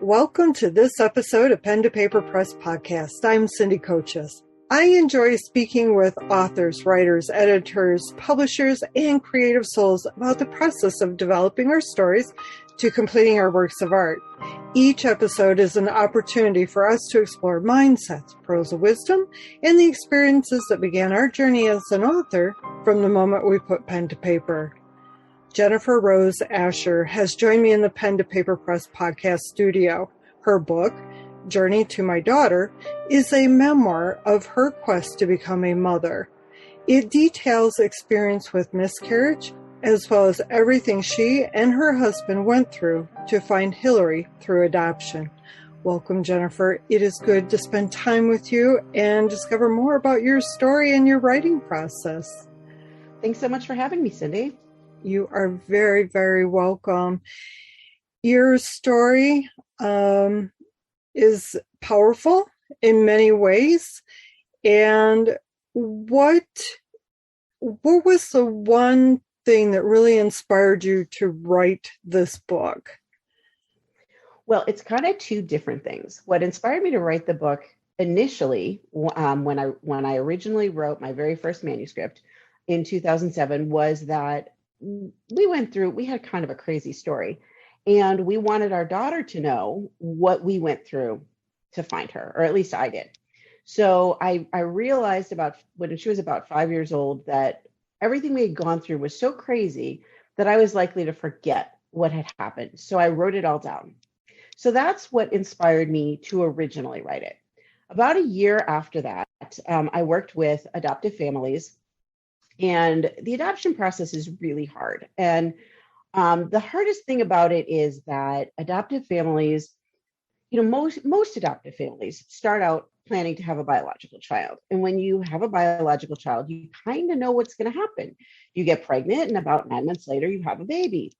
Welcome to this episode of Pen to Paper Press Podcast. I'm Cindy Kochis. I enjoy speaking with authors, writers, editors, publishers, and creative souls about the process of developing our stories to completing our works of art. Each episode is an opportunity for us to explore mindsets, pearls of wisdom, and the experiences that began our journey as an author from the moment we put pen to paper. Jennifer Rose Asher has joined me in the Pen to Paper Press podcast studio. Her book, Journey to My Daughter, is a memoir of her quest to become a mother. It details experience with miscarriage, as well as everything she and her husband went through to find Hilary through adoption. Welcome, Jennifer. It is good to spend time with you and discover more about your story and your writing process. Thanks so much for having me, Cindy. You are very, very welcome. Your story is powerful in many ways. And what was the one thing that really inspired you to write this book? Well, it's kind of two different things. What inspired me to write the book initially, when I originally wrote my very first manuscript in 2007, was that we had kind of a crazy story, and we wanted our daughter to know what we went through to find her, or at least I did. So I realized when she was about 5 years old that everything we had gone through was so crazy that I was likely to forget what had happened. So I wrote it all down. So that's what inspired me to originally write it. About a year after that, I worked with adoptive families. And the adoption process is really hard. And the hardest thing about it is that adoptive families, most adoptive families start out planning to have a biological child. And when you have a biological child, you kind of know what's going to happen. You get pregnant, and about 9 months later, you have a baby.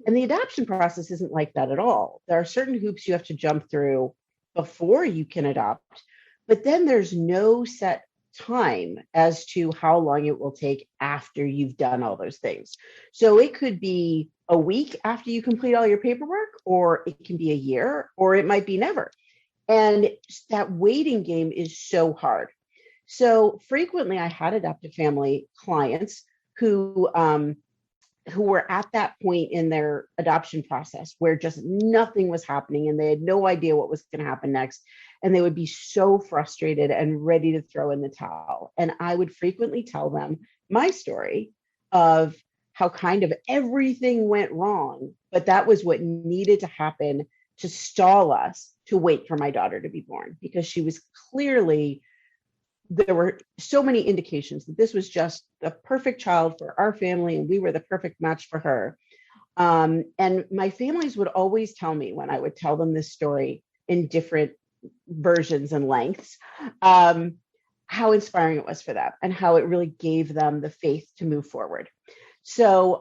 And the adoption process isn't like that at all. There are certain hoops you have to jump through before you can adopt, but then there's no set time as to how long it will take after you've done all those things. So it could be a week after you complete all your paperwork, or it can be a year, or it might be never. And that waiting game is so hard. So frequently I had adoptive family clients who were at that point in their adoption process where just nothing was happening and they had no idea what was going to happen next. And they would be so frustrated and ready to throw in the towel. And I would frequently tell them my story of how kind of everything went wrong, but that was what needed to happen to stall us to wait for my daughter to be born, because she was clearly, there were so many indications that this was just the perfect child for our family and we were the perfect match for her. And my families would always tell me, when I would tell them this story in different versions and lengths, how inspiring it was for them and how it really gave them the faith to move forward. So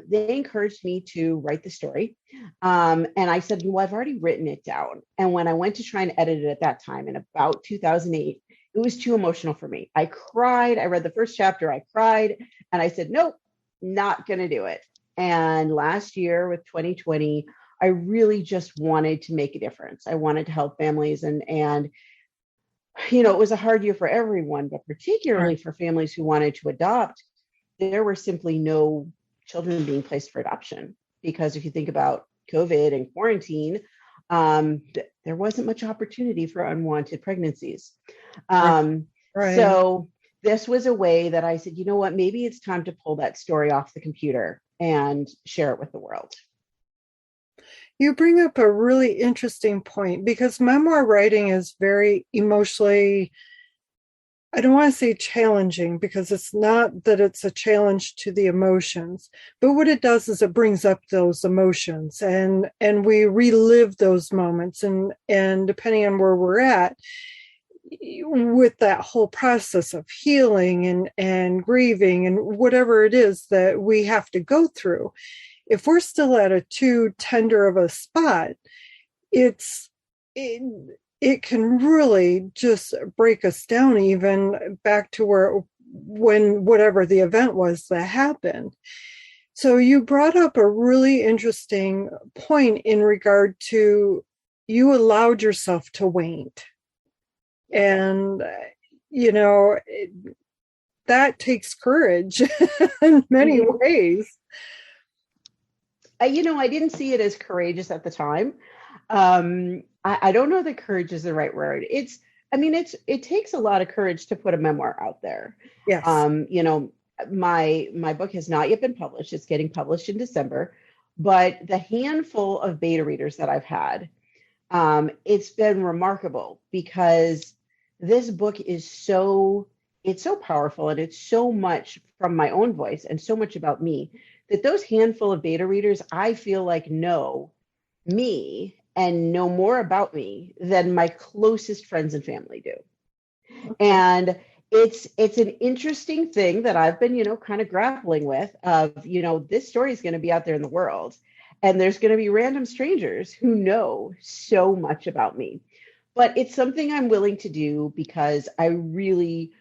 they encouraged me to write the story. And I said, well, I've already written it down. And when I went to try and edit it at that time in about 2008, it was too emotional for me. I cried. I read the first chapter. I cried. And I said, nope, not going to do it. And last year with 2020, I really just wanted to make a difference. I wanted to help families. And it was a hard year for everyone, but particularly for families who wanted to adopt. There were simply no children being placed for adoption, because if you think about COVID and quarantine, there wasn't much opportunity for unwanted pregnancies. So this was a way that I said, you know what, maybe it's time to pull that story off the computer and share it with the world. You bring up a really interesting point, because memoir writing is very emotionally, I don't want to say challenging, because it's not that it's a challenge to the emotions, but what it does is it brings up those emotions and we relive those moments. And depending on where we're at with that whole process of healing and grieving and whatever it is that we have to go through, if we're still at a too tender of a spot, it can really just break us down, even back to when whatever the event was that happened. So you brought up a really interesting point in regard to you allowed yourself to wait. And, you know, that takes courage in many ways. You know, I didn't see it as courageous at the time. I don't know that courage is the right word. It takes a lot of courage to put a memoir out there. Yes. You know, my book has not yet been published. It's getting published in December, but the handful of beta readers that I've had, it's been remarkable because this book is it's so powerful, and it's so much from my own voice and so much about me that those handful of beta readers, I feel like, know me and know more about me than my closest friends and family do. Okay. And it's an interesting thing that I've been, you know, kind of grappling with of, you know, this story is going to be out there in the world, and there's going to be random strangers who know so much about me. But it's something I'm willing to do because I really,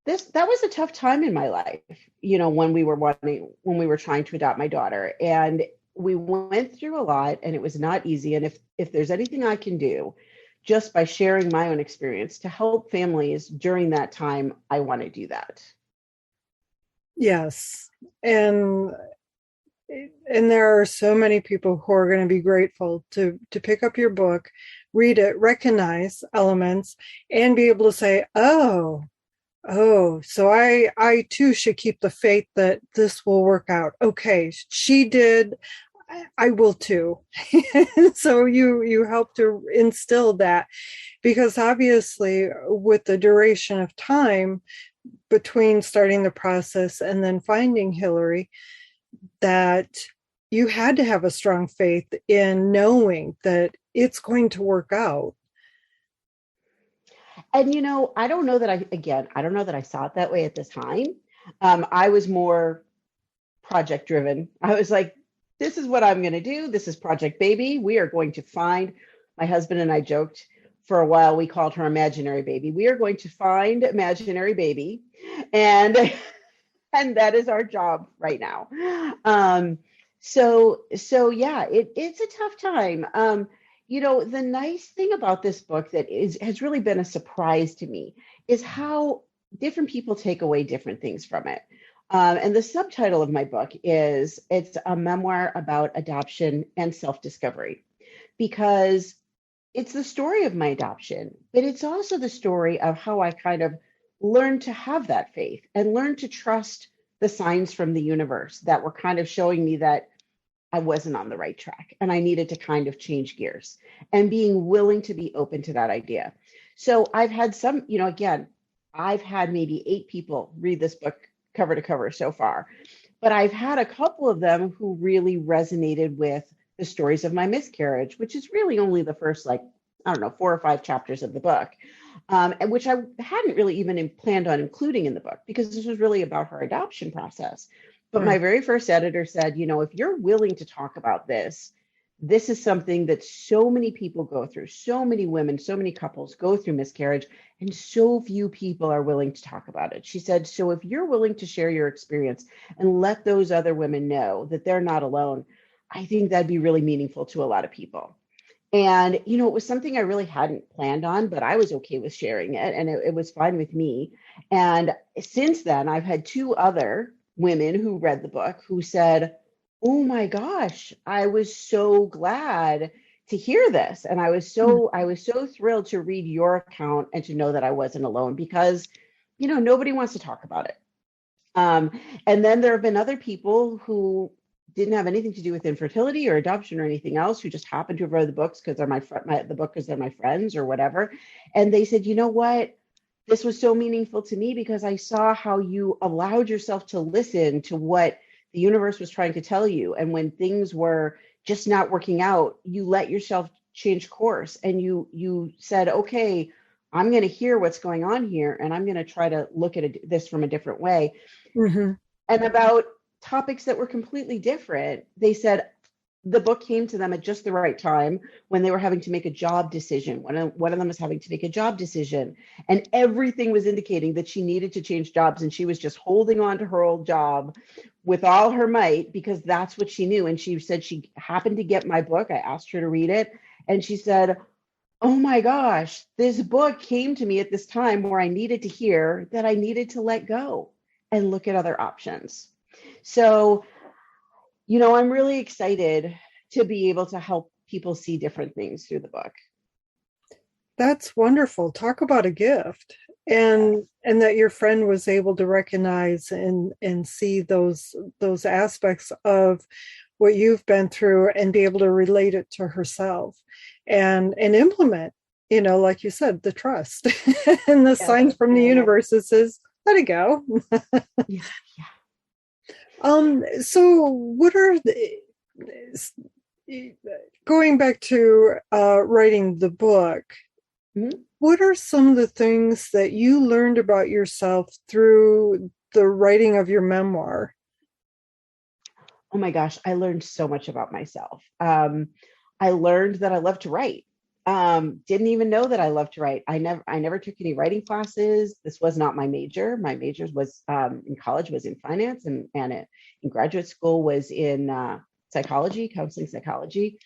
that was a tough time in my life, you know, when we were trying to adopt my daughter, and we went through a lot, and it was not easy. And if there's anything I can do just by sharing my own experience to help families during that time, I want to do that. Yes. And there are so many people who are going to be grateful to pick up your book, read it, recognize elements, and be able to say, oh, so I too should keep the faith that this will work out. Okay, she did, I will too. So you help to instill that, because obviously with the duration of time between starting the process and then finding Hilary, that you had to have a strong faith in knowing that it's going to work out. And, you know, I don't know that I saw it that way at the time. I was more project driven. I was like, this is what I'm going to do. This is Project Baby. We are going to find, my husband and I joked for a while, we called her Imaginary Baby. We are going to find Imaginary Baby. And that is our job right now. So yeah, it's a tough time. You know, the nice thing about this book that has really been a surprise to me is how different people take away different things from it. And the subtitle of my book it's a memoir about adoption and self-discovery, because it's the story of my adoption, but it's also the story of how I kind of learned to have that faith and learn to trust the signs from the universe that were kind of showing me that I wasn't on the right track and I needed to kind of change gears, and being willing to be open to that idea. So I've had some, you know, again, I've had maybe 8 people read this book cover to cover so far, but I've had a couple of them who really resonated with the stories of my miscarriage, which is really only the first, like, I don't know, 4 or 5 chapters of the book, and which I hadn't really even planned on including in the book because this was really about her adoption process. But my very first editor said, you know, if you're willing to talk about this is something that so many people go through. So many women, so many couples go through miscarriage, and so few people are willing to talk about it. She said, so if you're willing to share your experience and let those other women know that they're not alone, I think that'd be really meaningful to a lot of people. And, you know, it was something I really hadn't planned on, but I was okay with sharing it, and it was fine with me. And since then, I've had 2 other women who read the book who said, oh my gosh, I was so glad to hear this. And I was so thrilled to read your account and to know that I wasn't alone, because, you know, nobody wants to talk about it. And then there have been other people who didn't have anything to do with infertility or adoption or anything else, who just happened to have read the books because they're they're my friends or whatever. And they said, you know what? This was so meaningful to me because I saw how you allowed yourself to listen to what the universe was trying to tell you. And when things were just not working out, you let yourself change course, and you said, okay, I'm going to hear what's going on here, and I'm going to try to look at this from a different way. Mm-hmm. And about topics that were completely different, they said the book came to them at just the right time when they were having to make a job decision. One of them was having to make a job decision, and everything was indicating that she needed to change jobs, and she was just holding on to her old job with all her might because that's what she knew. And she said she happened to get my book. I asked her to read it, And she said, oh my gosh, this book came to me at this time where I needed to hear that I needed to let go and look at other options. So, I'm really excited to be able to help people see different things through the book. That's wonderful. Talk about a gift. And that your friend was able to recognize and see those aspects of what you've been through and be able to relate it to herself and implement, like you said, the trust and the signs from the universe that says, let it go. Yeah. So what are going back to writing the book, mm-hmm. What are some of the things that you learned about yourself through the writing of your memoir? Oh my gosh, I learned so much about myself. I learned that I love to write. Didn't even know that I loved to write. I never took any writing classes. This was not my major. My major was in college was in finance, and in graduate school was in psychology, counseling psychology.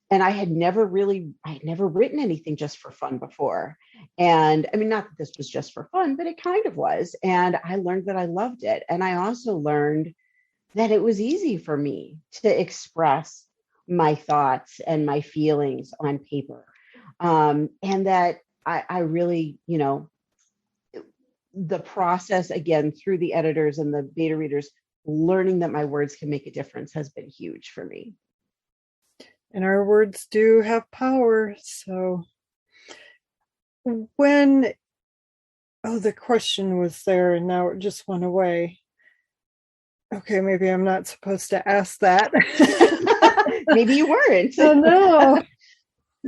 And I had never written anything just for fun before. And I mean, not that this was just for fun, but it kind of was. And I learned that I loved it. And I also learned that it was easy for me to express my thoughts and my feelings on paper. And that I really, the process, again, through the editors and the beta readers, learning that my words can make a difference has been huge for me. And our words do have power. So the question was there and now it just went away. Okay, maybe I'm not supposed to ask that. Maybe you weren't. Oh, no.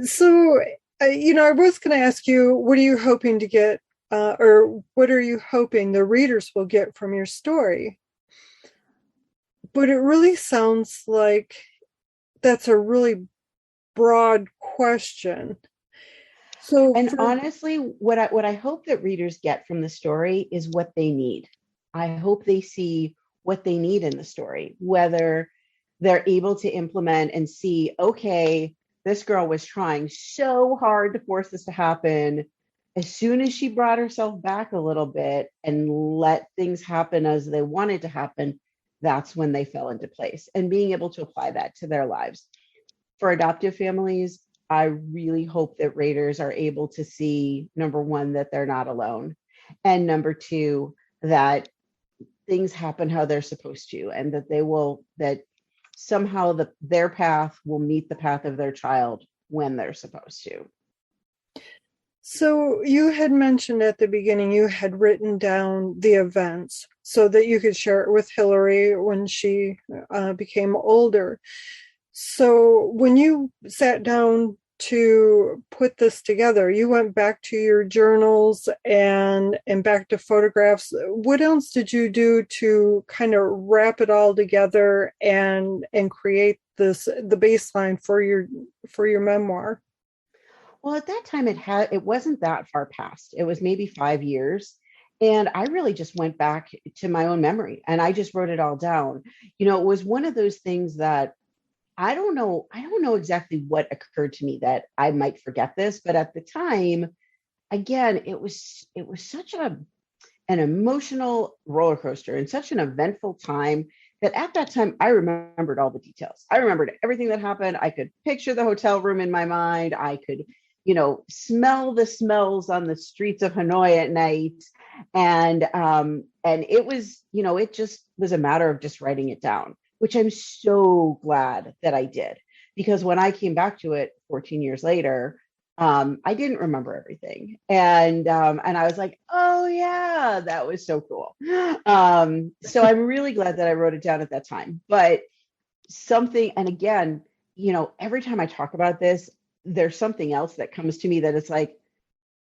So, I was going to ask you, what are you hoping to get, or what are you hoping the readers will get from your story? But it really sounds like that's a really broad question. So, honestly, what I hope that readers get from the story is what they need. I hope they see what they need in the story, whether they're able to implement and see, okay, this girl was trying so hard to force this to happen. As soon as she brought herself back a little bit and let things happen as they wanted to happen, that's when they fell into place, and being able to apply that to their lives. For adoptive families, I really hope that readers are able to see, number one, that they're not alone, and number two, that things happen how they're supposed to, and that somehow their path will meet the path of their child when they're supposed to. So you had mentioned at the beginning you had written down the events so that you could share it with Hilary when she became older. So when you sat down to put this together, you went back to your journals and back to photographs. What else did you do to kind of wrap it all together and create the baseline for your memoir? Well, at that time, it wasn't that far past. It was maybe 5 years. And I really just went back to my own memory and I just wrote it all down. It was one of those things that I don't know exactly what occurred to me that I might forget this, but at the time, again, it was such an emotional roller coaster and such an eventful time that at that time I remembered all the details. I remembered everything that happened. I could picture the hotel room in my mind. I could, smell the smells on the streets of Hanoi at night. And it was, it just was a matter of just writing it down, which I'm so glad that I did, because when I came back to it 14 years later, I didn't remember everything. And I was like, oh yeah, that was so cool. So I'm really glad that I wrote it down at that time. But and again, every time I talk about this, there's something else that comes to me that it's like,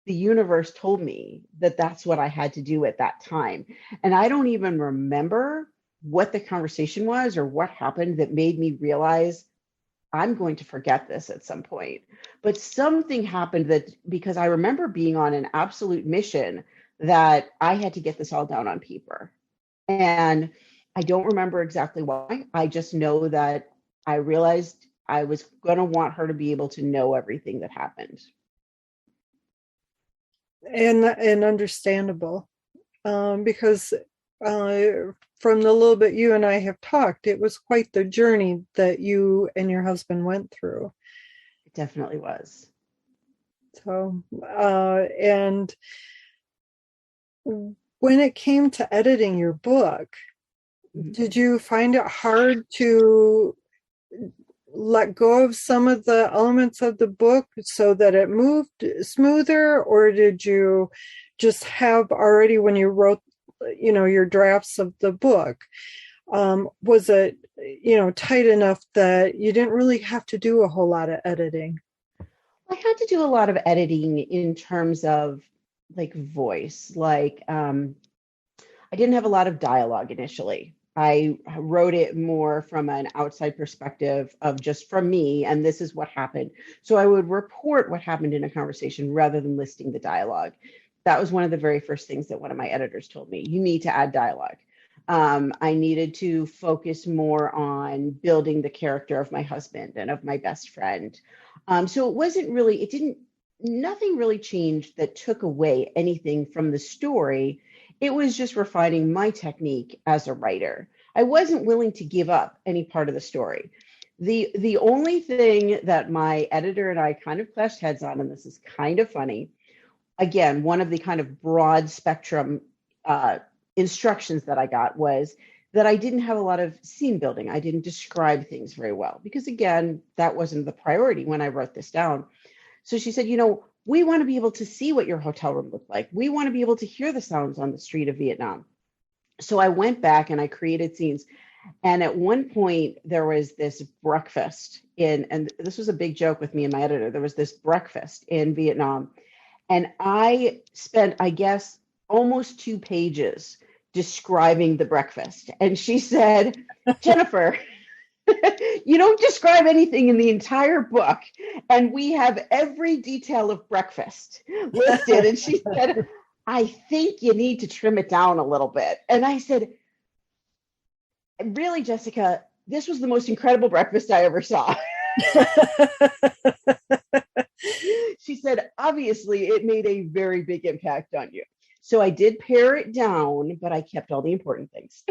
the universe told me that that's what I had to do at that time. And I don't even remember what the conversation was or what happened that made me realize I'm going to forget this at some point. But something happened because I remember being on an absolute mission that I had to get this all down on paper. And I don't remember exactly why. I just know that I realized I was going to want her to be able to know everything that happened. And understandable, because from the little bit you and I have talked, it was quite the journey that you and your husband went through. It definitely was. So, and when it came to editing your book, did you find it hard to let go of some of the elements of the book so that it moved smoother, or did you just have already, when you wrote, your drafts of the book, was it, tight enough that you didn't really have to do a whole lot of editing? I had to do a lot of editing in terms of like voice. I didn't have a lot of dialogue initially. I wrote it more from an outside perspective of just from me, and this is what happened. So I would report what happened in a conversation rather than listing the dialogue. That was one of the very first things that one of my editors told me. You need to add dialogue. I needed to focus more on building the character of my husband and of my best friend. So it wasn't really, nothing really changed that took away anything from the story. It was just refining my technique as a writer. I wasn't willing to give up any part of the story. The only thing that my editor and I kind of clashed heads on, and this is kind of funny, again, one of the kind of broad spectrum instructions that I got was that I didn't have a lot of scene building. I didn't describe things very well because, again, that wasn't the priority when I wrote this down. So she said, we want to be able to see what your hotel room looked like. We want to be able to hear the sounds on the street of Vietnam. So I went back and I created scenes. And at one point, there was this breakfast and this was a big joke with me and my editor. There was this breakfast in Vietnam. And I spent, I guess, almost 2 pages describing the breakfast. And she said, Jennifer, you don't describe anything in the entire book, and we have every detail of breakfast listed. And she said, I think you need to trim it down a little bit. And I said, really, Jessica, this was the most incredible breakfast I ever saw. She said, obviously, it made a very big impact on you. So I did pare it down, but I kept all the important things.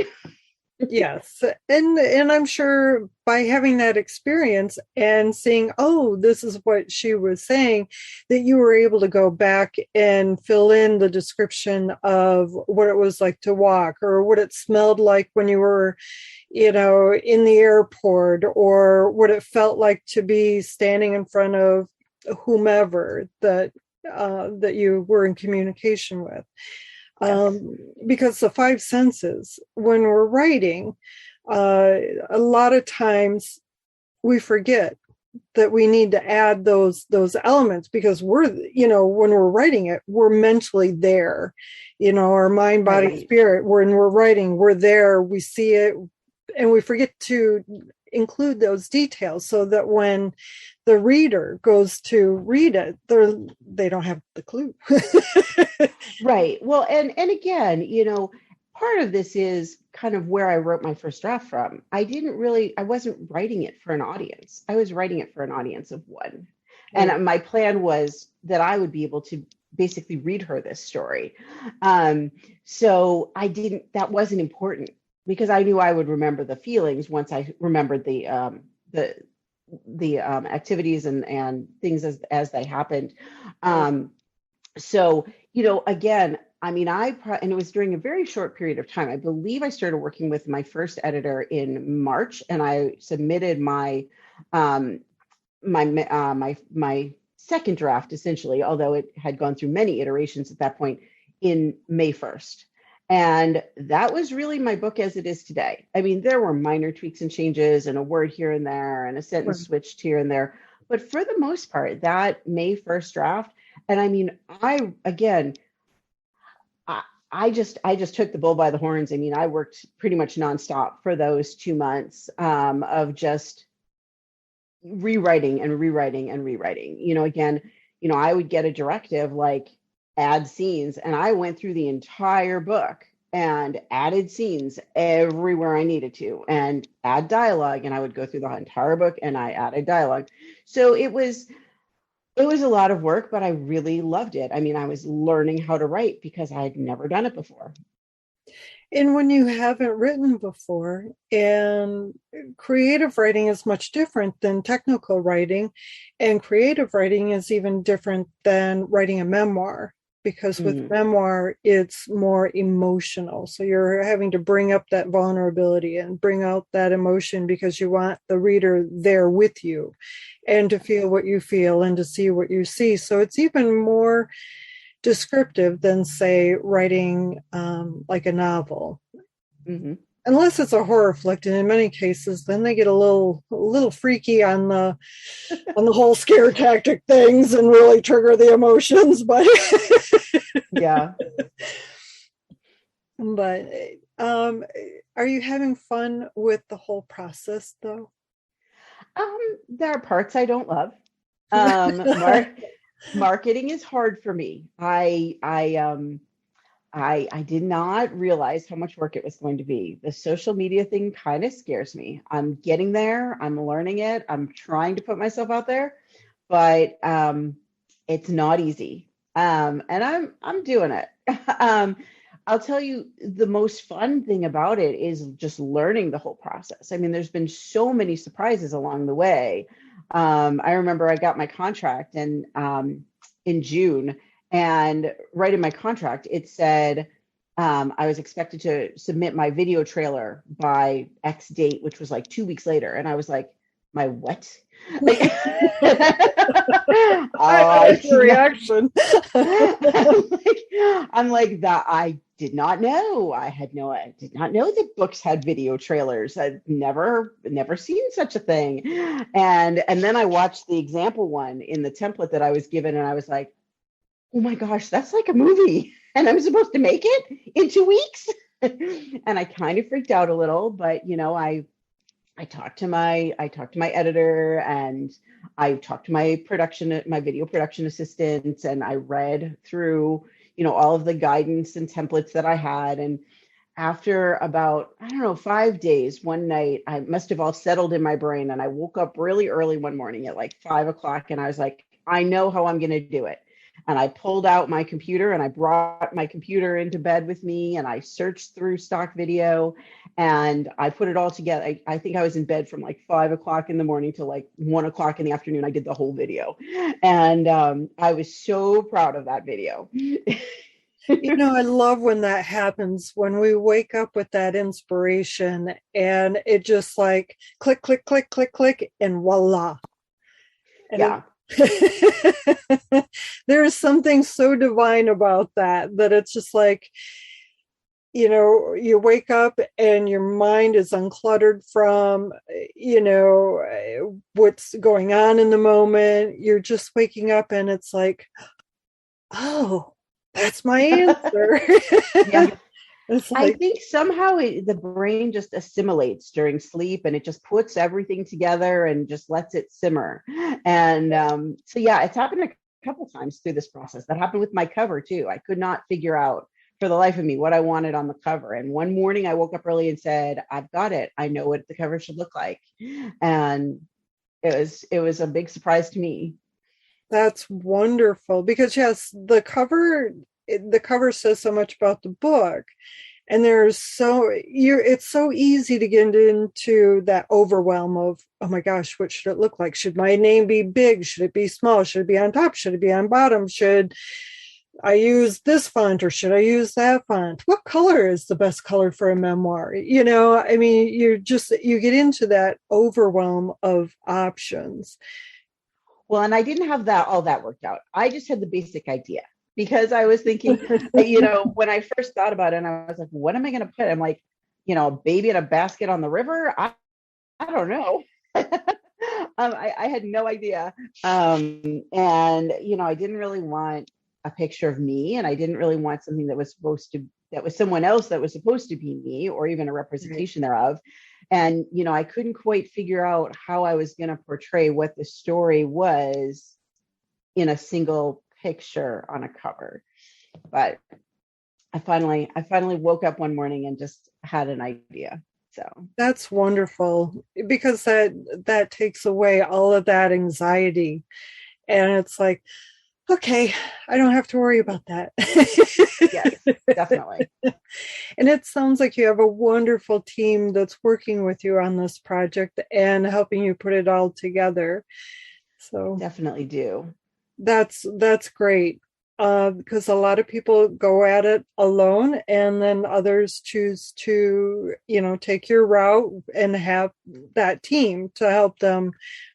Yes. And I'm sure by having that experience and seeing, oh, this is what she was saying, that you were able to go back and fill in the description of what it was like to walk, or what it smelled like when you were, in the airport, or what it felt like to be standing in front of whomever that you were in communication with. Because the 5 senses, when we're writing, a lot of times we forget that we need to add those elements, because we're, when we're writing it, we're mentally there, our mind, body, right, spirit. When we're writing, we're there, we see it, and we forget to include those details so that when the reader goes to read it, they don't have the clue. Right. Well, and again, part of this is kind of where I wrote my first draft from. I wasn't writing it for an audience. I was writing it for an audience of one. Right. And my plan was that I would be able to basically read her this story. So that wasn't important, because I knew I would remember the feelings once I remembered the activities and things as they happened. So, again, and it was during a very short period of time. I believe I started working with my first editor in March, and I submitted my second draft, essentially, although it had gone through many iterations at that point, in May 1st. And that was really my book as it is today. There were minor tweaks and changes and a word here and there and a sentence switched here and there. But for the most part, that May 1st draft, and I just took the bull by the horns. I worked pretty much nonstop for those 2 months of just rewriting and rewriting and rewriting. I would get a directive like add scenes, and I went through the entire book and added scenes everywhere I needed to and add dialogue. And I would go through the entire book and I added dialogue. So it was a lot of work, but I really loved it. I mean, I was learning how to write because I had never done it before. And when you haven't written before, and creative writing is much different than technical writing, and creative writing is even different than writing a memoir, because with memoir, it's more emotional. So you're having to bring up that vulnerability and bring out that emotion because you want the reader there with you and to feel what you feel and to see what you see. So it's even more descriptive than, say, writing like a novel. Mm-hmm. Unless it's a horror flick, and in many cases, then they get a little freaky on the whole scare tactic things and really trigger the emotions. But yeah. But are you having fun with the whole process, though? There are parts I don't love. Marketing is hard for me. I did not realize how much work it was going to be. The social media thing kind of scares me. I'm getting there. I'm learning it. I'm trying to put myself out there, but it's not easy. And I'm doing it. I'll tell you, the most fun thing about it is just learning the whole process. I mean, there's been so many surprises along the way. I remember I got my contract in June, and right in my contract, it said I was expected to submit my video trailer by X date, which was like 2 weeks later. And I was like, my what? I reaction. I'm like that. I did not know. I did not know that books had video trailers. I'd never seen such a thing. And then I watched the example one in the template that I was given, and I was like, oh my gosh, that's like a movie, and I'm supposed to make it in 2 weeks. And I kind of freaked out a little, but I talked to my editor, and I talked to my video production assistant, and I read through, all of the guidance and templates that I had. And after about, I don't know, 5 days, one night, I must have all settled in my brain, and I woke up really early one morning at like 5 o'clock, and I was like, I know how I'm going to do it. And I pulled out my computer, and I brought my computer into bed with me, and I searched through stock video, and I put it all together. I think I was in bed from like 5 o'clock in the morning to like 1 o'clock in the afternoon. I did the whole video. And I was so proud of that video. I love when that happens, when we wake up with that inspiration and it just like click, click, click, click, click, and voila. And yeah. There is something so divine about that it's just like, you wake up and your mind is uncluttered from, what's going on in the moment. You're just waking up and it's like, oh, that's my answer. Yeah. It's like, I think somehow the brain just assimilates during sleep, and it just puts everything together and just lets it simmer. And so, yeah, it's happened a couple times through this process. That happened with my cover too. I could not figure out for the life of me what I wanted on the cover. And one morning I woke up early and said, I've got it. I know what the cover should look like. And it was a big surprise to me. That's wonderful, because yes, the cover says so much about the book, and it's so easy to get into that overwhelm of, oh my gosh, what should it look like? Should my name be big? Should it be small? Should it be on top? Should it be on bottom? Should I use this font or should I use that font? What color is the best color for a memoir? I mean, you get into that overwhelm of options. Well, and I didn't have all that worked out. I just had the basic idea, because I was thinking, when I first thought about it, and I was like, what am I going to put? I'm like, a baby in a basket on the river. I don't know. I had no idea. And, I didn't really want a picture of me, and I didn't really want something that was someone else that was supposed to be me, or even a representation thereof. And, I couldn't quite figure out how I was going to portray what the story was in a single picture on a cover. But I finally woke up one morning and just had an idea. So That's wonderful because that takes away all of that anxiety. And it's like, okay, I don't have to worry about that. yes, definitely. And it sounds like you have a wonderful team that's working with you on this project and helping you put it all together. So Definitely do. that's great. Because a lot of people go at it alone, and then others choose to, take your route and have that team to help them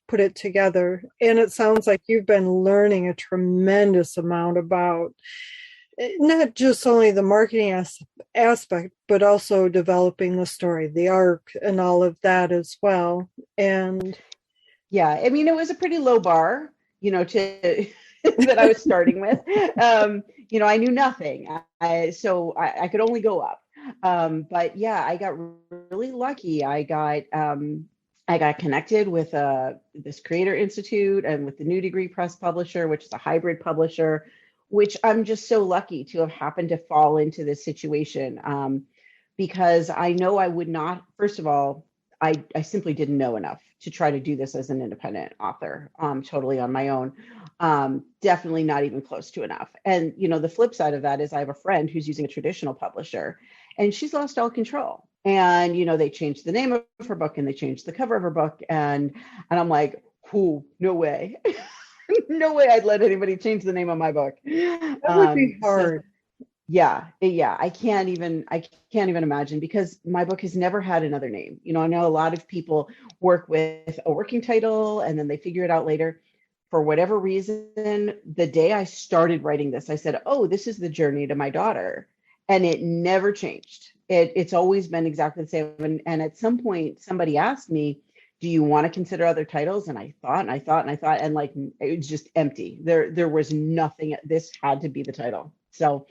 put it together. And it sounds like you've been learning a tremendous amount about not just only the marketing aspect, but also developing the story, the arc, and all of that as well. And Yeah, I mean, it was a pretty low bar, to that I was starting with. I knew nothing, so I could only go up. But yeah, I got really lucky. I got connected with this Creator Institute and with the New Degree Press publisher, which is a hybrid publisher, which I'm just so lucky to have happened to fall into this situation, because I know I would not. First of all, I simply didn't know enough to try to do this as an independent author, totally on my own. Definitely not even close to enough. And, the flip side of that is I have a friend who's using a traditional publisher and she's lost all control. And, they changed the name of her book and they changed the cover of her book. And I'm like, whoo, no way. No way I'd let anybody change the name of my book. that would be hard. Yeah. I can't even imagine, because my book has never had another name. I know a lot of people work with a working title and then they figure it out later. For whatever reason, the day I started writing this, I said, oh, this is the journey to my daughter. And it never changed. It's always been exactly the same. And at some point, somebody asked me, do you want to consider other titles? And I thought, and like, it was just empty. There was nothing. This had to be the title. So,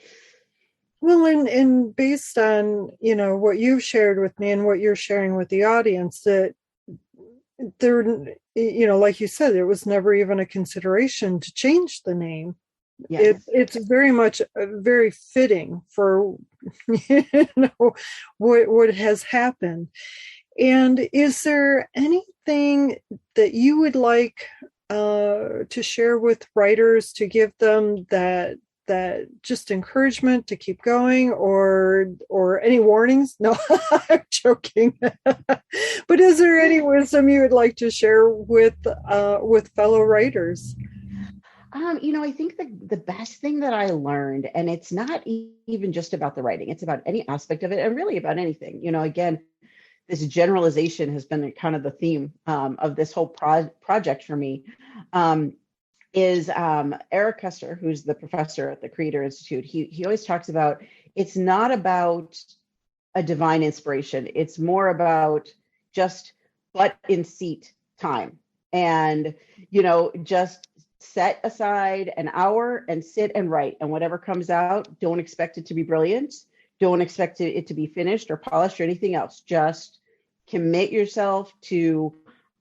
Well, and based on, what you've shared with me and what you're sharing with the audience, that there, like you said, it was never even a consideration to change the name. yes. It's very much very fitting for, what has happened. And is there anything that you would like to share with writers to give them that just encouragement to keep going, or any warnings? No, I'm joking. But is there any wisdom you would like to share with fellow writers? I think the best thing that I learned, and it's not even just about the writing, it's about any aspect of it and really about anything. Again, this generalization has been kind of the theme of this whole project for me. Is Eric Custer, who's the professor at the Creator Institute. He always talks about, it's not about a divine inspiration. It's more about just butt in seat time. And, just set aside an hour and sit and write. And whatever comes out, don't expect it to be brilliant. Don't expect it to be finished or polished or anything else. Just commit yourself to,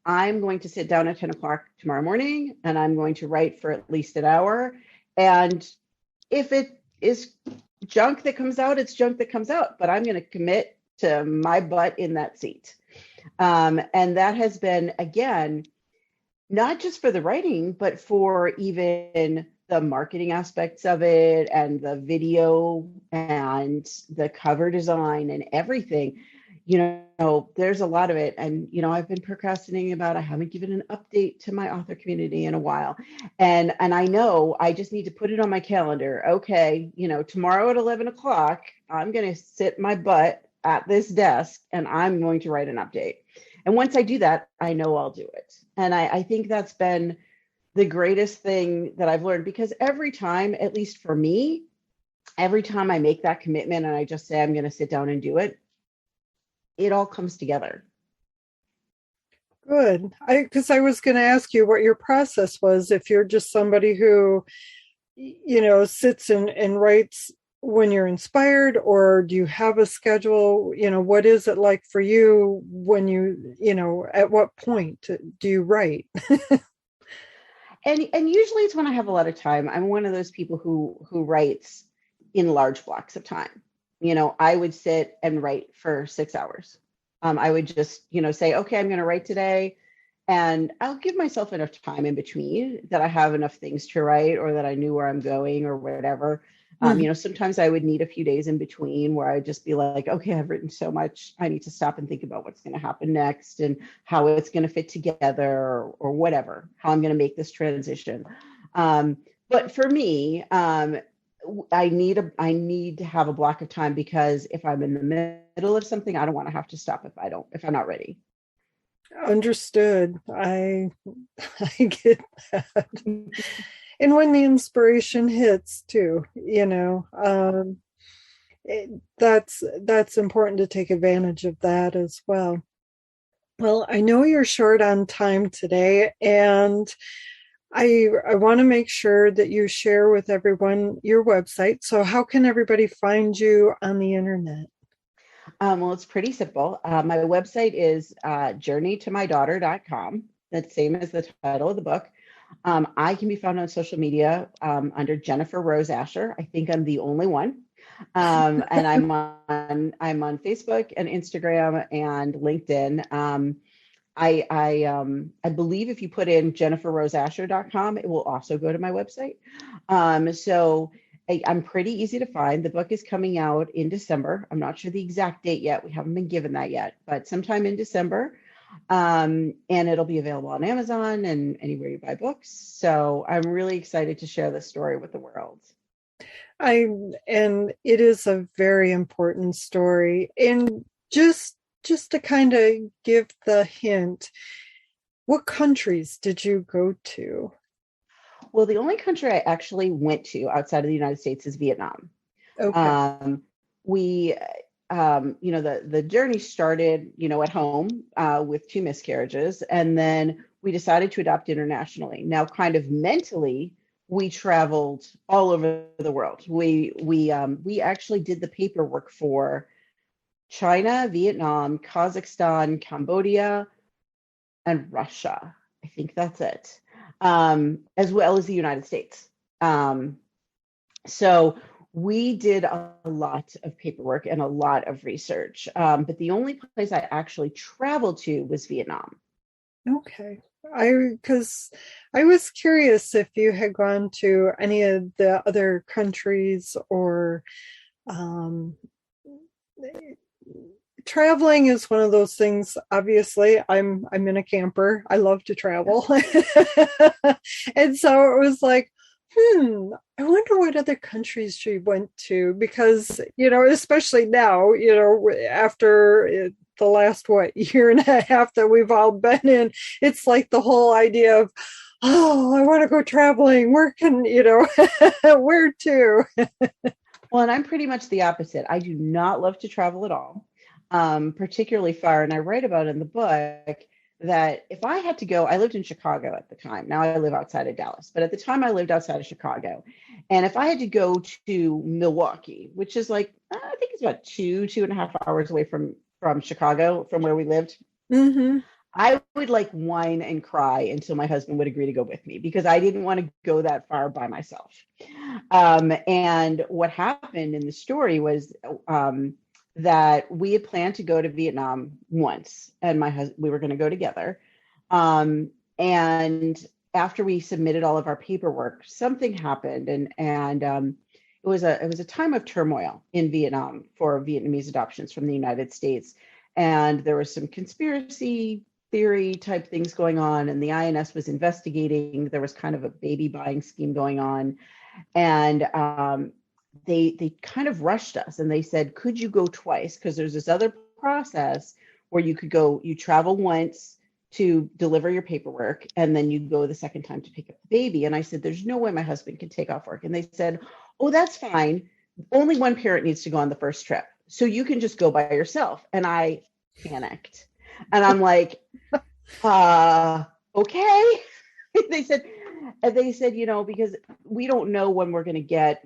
I'm going to sit down at 10 o'clock tomorrow morning and I'm going to write for at least an hour. And if it is junk that comes out, it's junk that comes out, but I'm going to commit to my butt in that seat. And that has been, again, not just for the writing, but for even the marketing aspects of it and the video and the cover design and everything. There's a lot of it. And, I've been procrastinating about, I haven't given an update to my author community in a while. And I know I just need to put it on my calendar. Okay. Tomorrow at 11 o'clock, I'm going to sit my butt at this desk and I'm going to write an update. And once I do that, I know I'll do it. And I think that's been the greatest thing that I've learned, because every time, at least for me, every time I make that commitment and I just say, I'm going to sit down and do it, it all comes together. Good. Because I was going to ask you what your process was, if you're just somebody who, sits and writes when you're inspired, or do you have a schedule? What is it like for you when at what point do you write? And usually it's when I have a lot of time. I'm one of those people who writes in large blocks of time. I would sit and write for 6 hours. I would just, say, okay, I'm going to write today. And I'll give myself enough time in between that I have enough things to write, or that I knew where I'm going or whatever. Sometimes I would need a few days in between where I'd just be like, okay, I've written so much. I need to stop and think about what's going to happen next and how it's going to fit together, or whatever, how I'm going to make this transition. But for me, I need to have a block of time, because if I'm in the middle of something, I don't want to have to stop if I'm not ready. Understood. I get that. And when the inspiration hits too, that's important to take advantage of that as well. Well, I know you're short on time today, and I want to make sure that you share with everyone your website. So how can everybody find you on the internet? Well, it's pretty simple. My website is journeytomydaughter.com. That's same as the title of the book. I can be found on social media under Jennifer Rose Asher. I think I'm the only one. And I'm on Facebook and Instagram and LinkedIn. I believe if you put in jenniferroseasher.com, it will also go to my website. So I'm pretty easy to find. The book is coming out in December. I'm not sure the exact date yet. We haven't been given that yet, but sometime in December. And it'll be available on Amazon and anywhere you buy books. So I'm really excited to share this story with the world. And it is a very important story. And just to kind of give the hint, what countries did you go to? Well, the only country I actually went to outside of the United States is Vietnam. Okay. The journey started, at home with 2 miscarriages, and then we decided to adopt internationally. Now, kind of mentally, we traveled all over the world. We actually did the paperwork for China, Vietnam, Kazakhstan, Cambodia, and Russia. I think that's it. As well as the United States. So we did a lot of paperwork and a lot of research. But the only place I actually traveled to was Vietnam. Okay. Because I was curious if you had gone to any of the other countries, or traveling is one of those things. Obviously, I'm in a camper. I love to travel. And so it was like, I wonder what other countries she went to, because, especially now, after the last, year and a half that we've all been in, it's like the whole idea of, oh, I want to go traveling. Where can, where to? Well, and I'm pretty much the opposite. I do not love to travel at all. Particularly far. And I write about in the book that if I had to go, I lived in Chicago at the time. Now I live outside of Dallas, but at the time I lived outside of Chicago. And if I had to go to Milwaukee, which is like, I think it's about 2.5 hours away from Chicago, from where we lived, I would like whine and cry until my husband would agree to go with me, because I didn't want to go that far by myself. And what happened in the story was, that we had planned to go to Vietnam once, and we were going to go together. And after we submitted all of our paperwork, something happened, and it was a time of turmoil in Vietnam for Vietnamese adoptions from the United States, and there was some conspiracy theory type things going on, and the INS was investigating. There was kind of a baby buying scheme going on, and they kind of rushed us, and they said, could you go twice? Because there's this other process where you could go, you travel once to deliver your paperwork, and then you go the second time to pick up the baby. And I said, there's no way my husband can take off work. And they said, oh, that's fine. Only one parent needs to go on the first trip, so you can just go by yourself. And I panicked, and I'm like, okay. They said, because we don't know when we're going to get,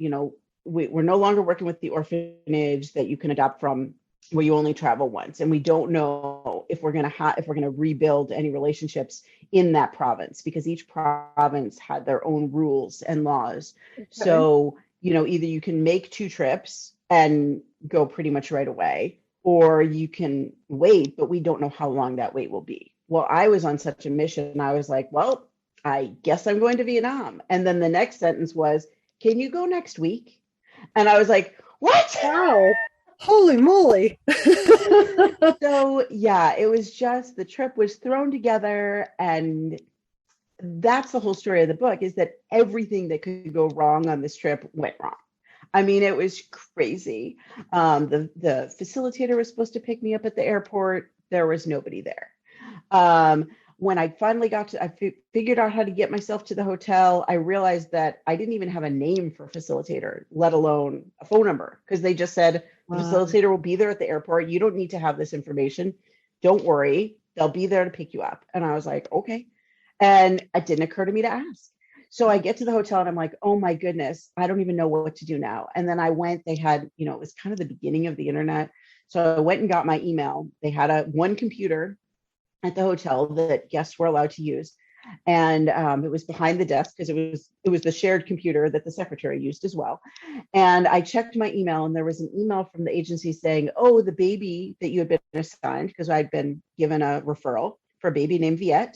we're no longer working with the orphanage that you can adopt from, where you only travel once, and we don't know if we're going to rebuild any relationships in that province, because each province had their own rules and laws. Okay. So either you can make 2 trips and go pretty much right away, or you can wait, but we don't know how long that wait will be. Well, I was on such a mission. I was like, well, I guess I'm going to Vietnam. And then the next sentence was, can you go next week? And I was like, what? Wow. Holy moly. So yeah, it was just, the trip was thrown together, and that's the whole story of the book, is that everything that could go wrong on this trip went wrong. I mean, it was crazy. The facilitator was supposed to pick me up at the airport. There was nobody there. When I finally figured out how to get myself to the hotel, I realized that I didn't even have a name for facilitator, let alone a phone number, because they just said, the facilitator will be there at the airport. You don't need to have this information. Don't worry. They'll be there to pick you up. And I was like, okay. And it didn't occur to me to ask. So I get to the hotel and I'm like, oh my goodness, I don't even know what to do now. And then I went, they had, it was kind of the beginning of the internet. So I went and got my email. They had one computer at the hotel that guests were allowed to use. And it was behind the desk, because it was the shared computer that the secretary used as well. And I checked my email, and there was an email from the agency saying, oh, the baby that you had been assigned, because I'd been given a referral for a baby named Viet.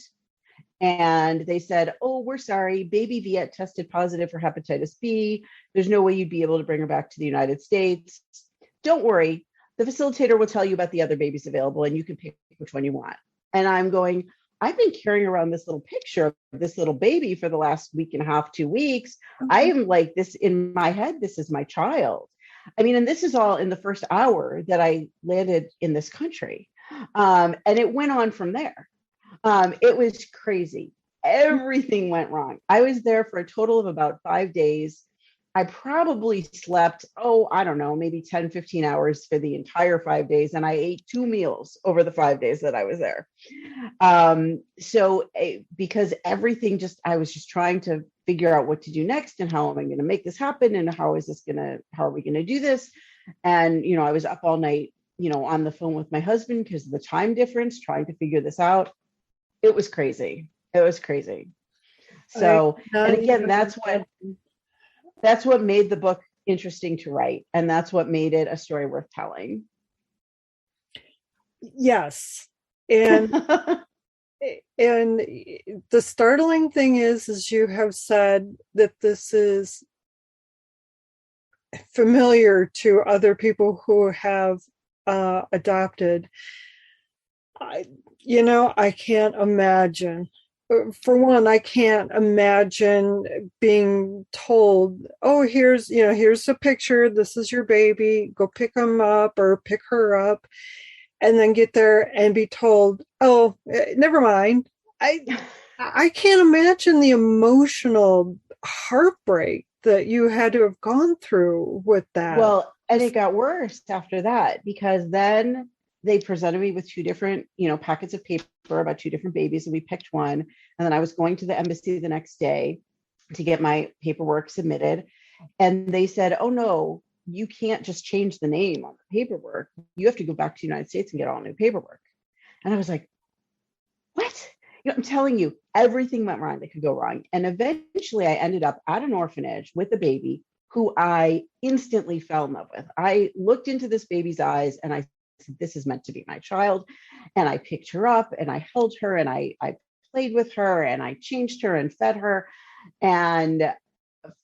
And they said, oh, we're sorry, baby Viet tested positive for hepatitis B. There's no way you'd be able to bring her back to the United States. Don't worry. The facilitator will tell you about the other babies available, and you can pick which one you want. And I'm going, I've been carrying around this little picture of this little baby for the last week and a half, 2 weeks. Mm-hmm. I am like, this in my head, this is my child. I mean, and this is all in the first hour that I landed in this country. And it went on from there. It was crazy. Everything went wrong. I was there for a total of about 5 days. I probably slept, I don't know, maybe 10, 15 hours for the entire 5 days. And I ate 2 meals over the 5 days that I was there. Because everything I was just trying to figure out what to do next, and how am I going to make this happen? And how are we going to do this? And, I was up all night, on the phone with my husband because of the time difference, trying to figure this out. It was crazy. So, and again, that's what made the book interesting to write. And that's what made it a story worth telling. Yes. And and the startling thing is you have said that this is familiar to other people who have adopted. I can't imagine. For one, I can't imagine being told, oh, here's a picture. This is your baby. Go pick him up or pick her up. And then get there and be told, oh, never mind. I can't imagine the emotional heartbreak that you had to have gone through with that. Well, and it got worse after that, because then they presented me with 2 different, packets of paper about 2 different babies, and we picked one. And then I was going to the embassy the next day to get my paperwork submitted. And they said, oh no, you can't just change the name on the paperwork. You have to go back to the United States and get all new paperwork. And I was like, what? I'm telling you, everything went wrong that could go wrong. And eventually I ended up at an orphanage with a baby who I instantly fell in love with. I looked into this baby's eyes and I said, this is meant to be my child. And I picked her up and I held her and I played with her and I changed her and fed her and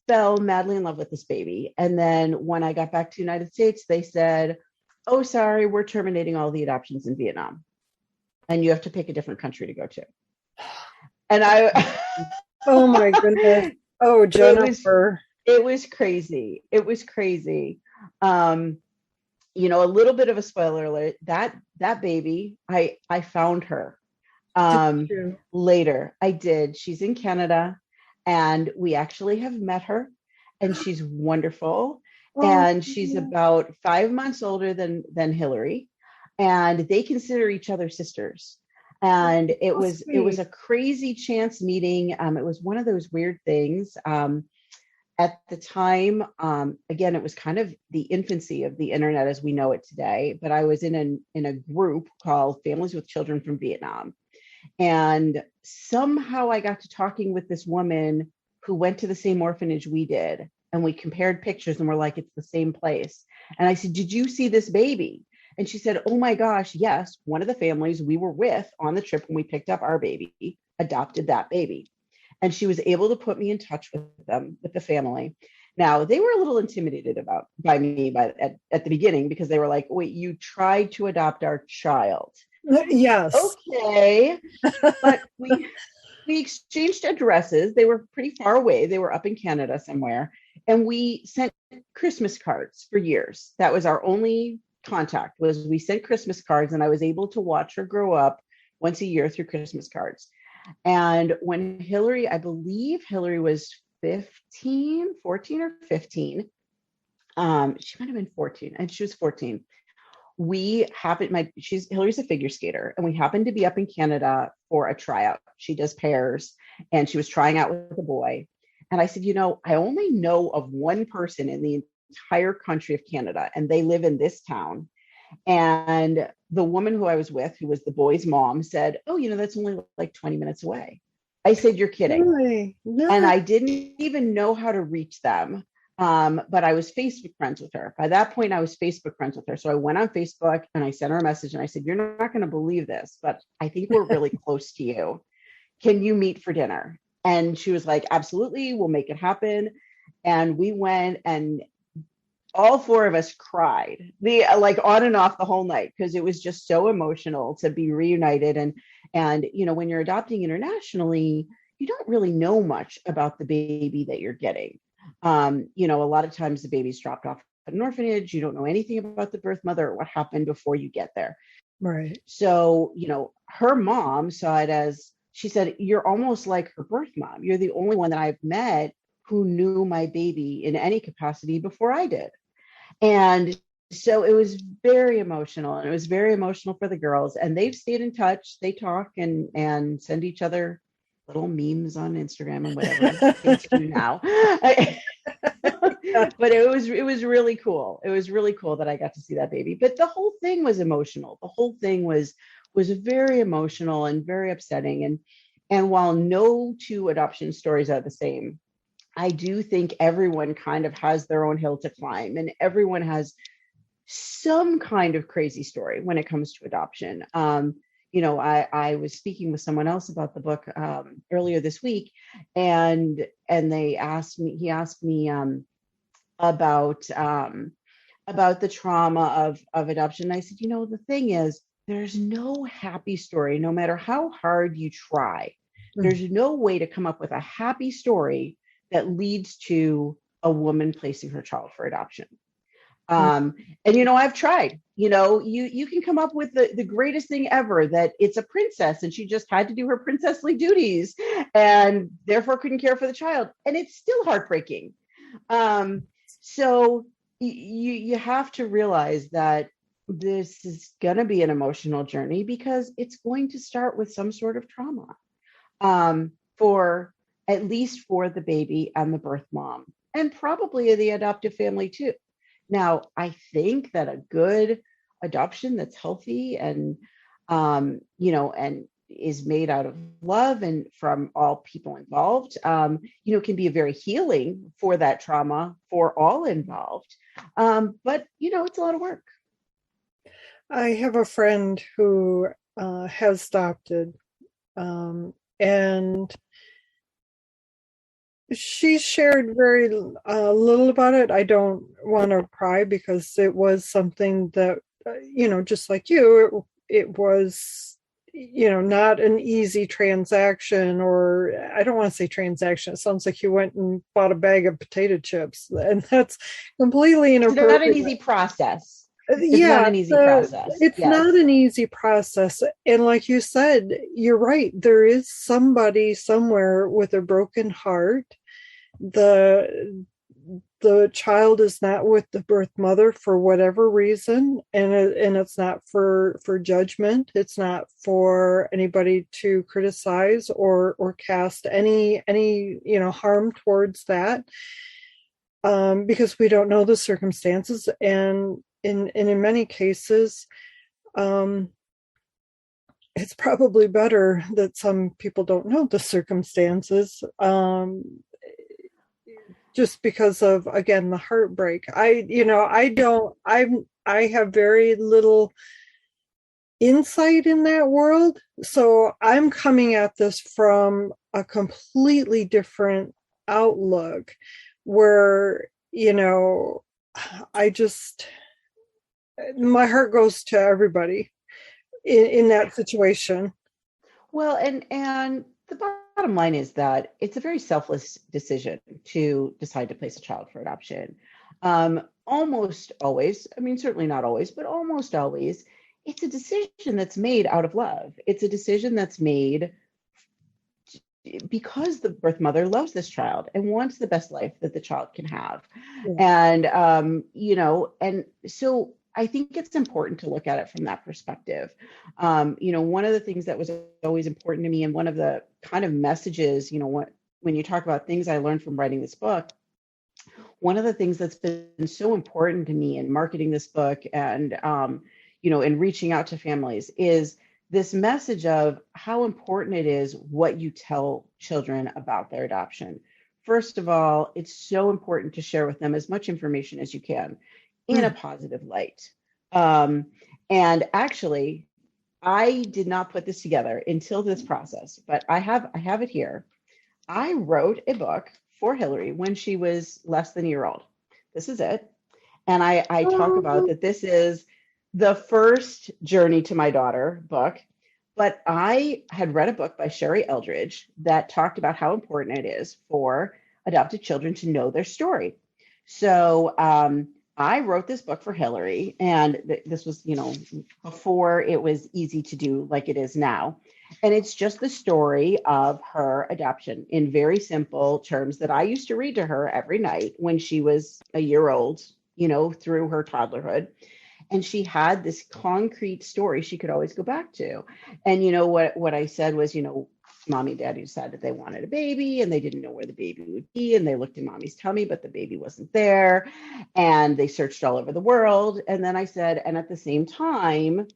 fell madly in love with this baby. And then when I got back to the United States, they said, oh, sorry, we're terminating all the adoptions in Vietnam. And you have to pick a different country to go to. And oh my goodness. Oh, Jennifer. It was crazy. A little bit of a spoiler alert, that baby, I found her later. I did. She's in Canada and we actually have met her and she's wonderful. And she's about 5 months older than Hilary, and they consider each other sisters. And it was a crazy chance meeting. It was one of those weird things. At the time, again, it was kind of the infancy of the internet as we know it today, but I was in a group called Families with Children from Vietnam. And somehow I got to talking with this woman who went to the same orphanage we did. and we compared pictures and we're like, it's the same place. And I said, did you see this baby? And she said, oh my gosh, yes. One of the families we were with on the trip when we picked up our baby adopted that baby. And she was able to put me in touch with them, with the family. Now, they were a little intimidated by me at the beginning, because they were like, wait, you tried to adopt our child. Yes. Okay. But we exchanged addresses. They were pretty far away. They were up in Canada somewhere. And we sent Christmas cards for years. That was our only contact, was we sent Christmas cards, and I was able to watch her grow up once a year through Christmas cards. And when Hilary, I believe Hilary was 14 or 15. She might have been 14, and she was 14. Hilary's a figure skater, and we happened to be up in Canada for a tryout. She does pairs, and she was trying out with a boy. And I said, I only know of one person in the entire country of Canada, and they live in this town. And the woman who I was with, who was the boy's mom, said, oh, that's only like 20 minutes away. I said, you're kidding. Really? No. And I didn't even know how to reach them. But I was Facebook friends with her. By that point, I was Facebook friends with her. So I went on Facebook and I sent her a message and I said, you're not going to believe this, but I think we're really close to you. Can you meet for dinner? And she was like, absolutely, we'll make it happen. And we went, and all four of us cried, on and off the whole night, because it was just so emotional to be reunited. And when you're adopting internationally, you don't really know much about the baby that you're getting. A lot of times the baby's dropped off at an orphanage. You don't know anything about the birth mother or what happened before you get there. Right. So, her mom saw it as, she said, you're almost like her birth mom. You're the only one that I've met who knew my baby in any capacity before I did. And so it was very emotional, and it was very emotional for the girls, and they've stayed in touch. They talk and send each other little memes on Instagram and whatever kids do now. But it was really cool. It was really cool that I got to see that baby. But the whole thing was emotional. The whole thing was very emotional and very upsetting. And while no two adoption stories are the same, I do think everyone kind of has their own hill to climb, and everyone has some kind of crazy story when it comes to adoption. I was speaking with someone else about the book earlier this week, and he asked me about the trauma of adoption. And I said, the thing is, there's no happy story, no matter how hard you try. There's no way to come up with a happy story that leads to a woman placing her child for adoption. And I've tried. You can come up with the greatest thing ever, that it's a princess and she just had to do her princessly duties and therefore couldn't care for the child, and it's still heartbreaking. So you have to realize that this is going to be an emotional journey, because it's going to start with some sort of trauma, for at least for the baby and the birth mom, and probably the adoptive family too. Now, I think that a good adoption that's healthy and, and is made out of love and from all people involved, can be a very healing for that trauma for all involved. But, it's a lot of work. I have a friend who has adopted, and she shared very little about it. I don't want to pry, because it was something that, just like you, it was, not an easy transaction, or I don't want to say transaction. It sounds like you went and bought a bag of potato chips, and that's completely inappropriate. It's not an easy process. It's not an easy process. It's not an easy process. And like you said, you're right. There is somebody somewhere with a broken heart. The child is not with the birth mother for whatever reason, and it's not for judgment. It's not for anybody to criticize or cast any harm towards that, because we don't know the circumstances, and in many cases, it's probably better that some people don't know the circumstances. just because of, again, the heartbreak. I have very little insight in that world. So I'm coming at this from a completely different outlook where, I just, my heart goes to everybody in that situation. Well, and the bottom line is that it's a very selfless decision to decide to place a child for adoption. Almost always, I mean, certainly not always, but almost always, it's a decision that's made out of love. It's a decision that's made because the birth mother loves this child and wants the best life that the child can have. Yeah. And, and so I think it's important to look at it from that perspective. One of the things that was always important to me, and one of the kind of messages, when you talk about things I learned from writing this book, one of the things that's been so important to me in marketing this book and, in reaching out to families is this message of how important it is what you tell children about their adoption. First of all, it's so important to share with them as much information as you can in a positive light. And actually, I did not put this together until this process, but I have it here. I wrote a book for Hilary when she was less than a year old. This is it. And I talk about that this is the first Journey to My Daughter book, but I had read a book by Sherry Eldridge that talked about how important it is for adopted children to know their story. So I wrote this book for Hilary, and this was, before it was easy to do like it is now. And it's just the story of her adoption in very simple terms that I used to read to her every night when she was a year old, through her toddlerhood. And she had this concrete story she could always go back to. And what I said was, mommy and daddy decided they wanted a baby and they didn't know where the baby would be. And they looked in mommy's tummy, but the baby wasn't there. And they searched all over the world. And then I said, and at the same time,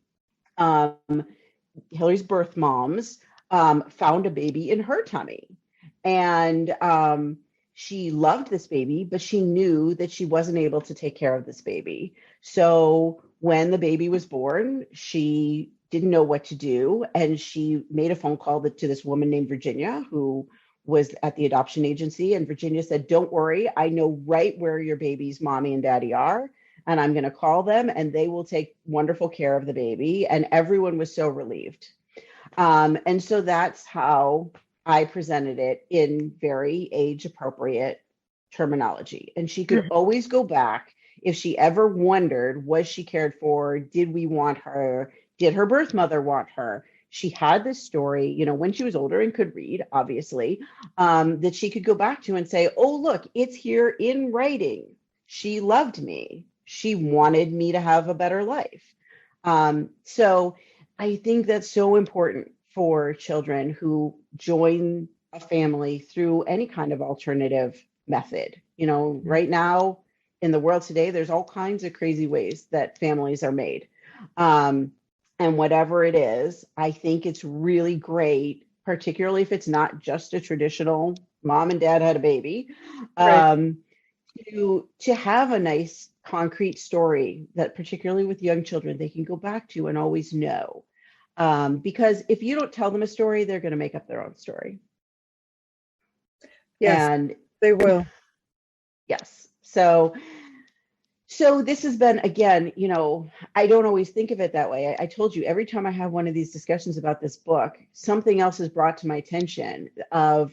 Hilary's birth moms found a baby in her tummy. And she loved this baby, but she knew that she wasn't able to take care of this baby. So when the baby was born, she didn't know what to do. And she made a phone call to this woman named Virginia, who was at the adoption agency. And Virginia said, don't worry, I know right where your baby's mommy and daddy are. And I'm going to call them and they will take wonderful care of the baby. And everyone was so relieved. And so that's how I presented it in very age appropriate terminology. And she could always go back if she ever wondered, was she cared for? Did we want her? Did her birth mother want her? She had this story, when she was older and could read, obviously, that she could go back to and say, oh, look, it's here in writing. She loved me. She wanted me to have a better life. So I think that's so important for children who join a family through any kind of alternative method. Right now in the world today, there's all kinds of crazy ways that families are made. And whatever it is, I think it's really great, particularly if it's not just a traditional mom and dad had a baby, right. To have a nice concrete story that, particularly with young children, they can go back to and always know. Because if you don't tell them a story, they're going to make up their own story. Yes, and they will. Yes. So this has been, again, I don't always think of it that way. I told you, every time I have one of these discussions about this book, something else is brought to my attention of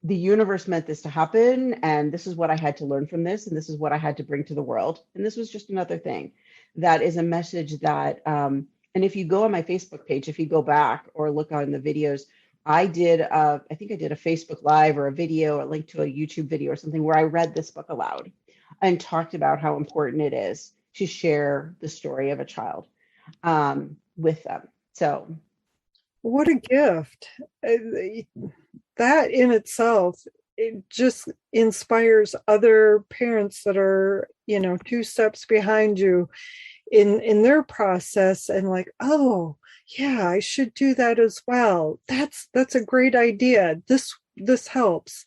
the universe meant this to happen. And this is what I had to learn from this. And this is what I had to bring to the world. And this was just another thing that is a message that, and if you go on my Facebook page, if you go back or look on the videos, I think I did a Facebook Live or a video, a link to a YouTube video or something where I read this book aloud and talked about how important it is to share the story of a child with them. So what a gift. That in itself, it just inspires other parents that are, 2 steps behind you in their process and like, oh yeah, I should do that as well. That's a great idea. This helps.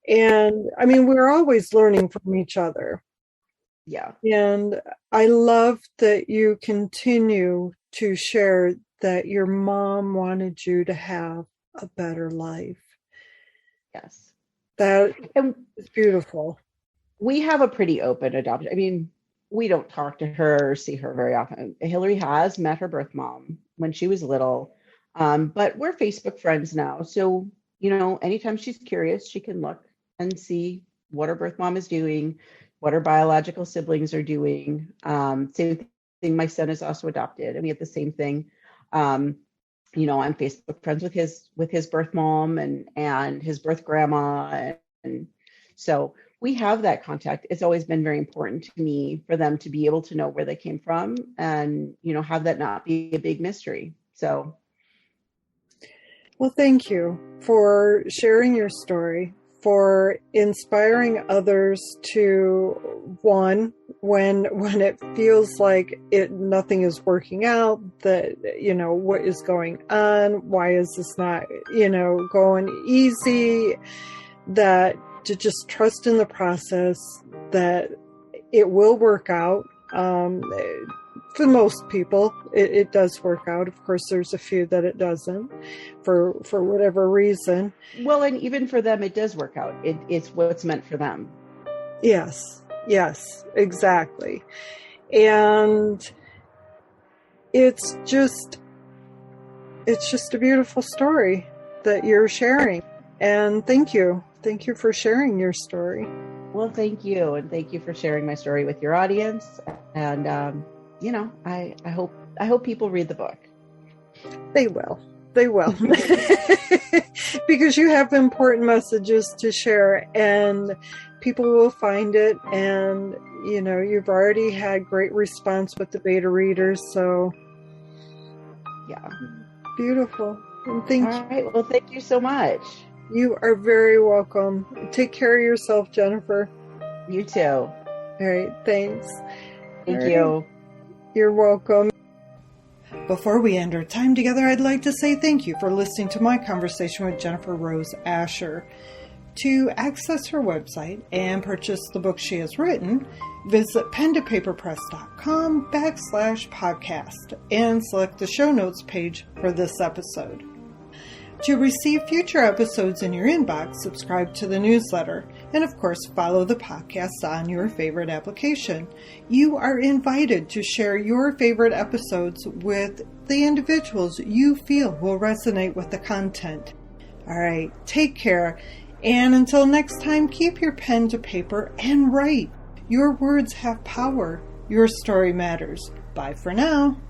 And I mean, we're always learning from each other. Yeah. And I love that you continue to share that your mom wanted you to have a better life. Yes. That And is beautiful. we have a pretty open adoption. I mean, we don't talk to her or see her very often. Hilary has met her birth mom when she was little, but we're Facebook friends now. So, anytime she's curious, she can look and see what her birth mom is doing, what her biological siblings are doing. Same thing, my son is also adopted, and we have the same thing. I'm Facebook friends with his birth mom and his birth grandma, and so we have that contact. It's always been very important to me for them to be able to know where they came from and, have that not be a big mystery. So. Well, thank you for sharing your story, for inspiring others to, one, when it feels like nothing is working out, that, what is going on? Why is this not, going easy? That to just trust in the process, that it will work out. For most people, it does work out. Of course, there's a few that it doesn't for whatever reason. Well, and even for them, it does work out. It's what's meant for them. Yes, exactly. And it's just a beautiful story that you're sharing. And thank you. Thank you for sharing your story. Well, thank you. And thank you for sharing my story with your audience. And, I hope people read the book. They will. Because you have important messages to share, and people will find it. And, you've already had great response with the beta readers. So, yeah. Beautiful. And thank you. All right. Well, thank you so much. You are very welcome. Take care of yourself, Jennifer. You too. All right. Thanks. Thank you. You're welcome. Before we end our time together, I'd like to say thank you for listening to my conversation with Jennifer Rose Asher. To access her website and purchase the book she has written, visit pentopaperpress.com/podcast and select the show notes page for this episode. To receive future episodes in your inbox, subscribe to the newsletter, and of course, follow the podcast on your favorite application. You are invited to share your favorite episodes with the individuals you feel will resonate with the content. All right, take care, and until next time, keep your pen to paper and write. Your words have power. Your story matters. Bye for now.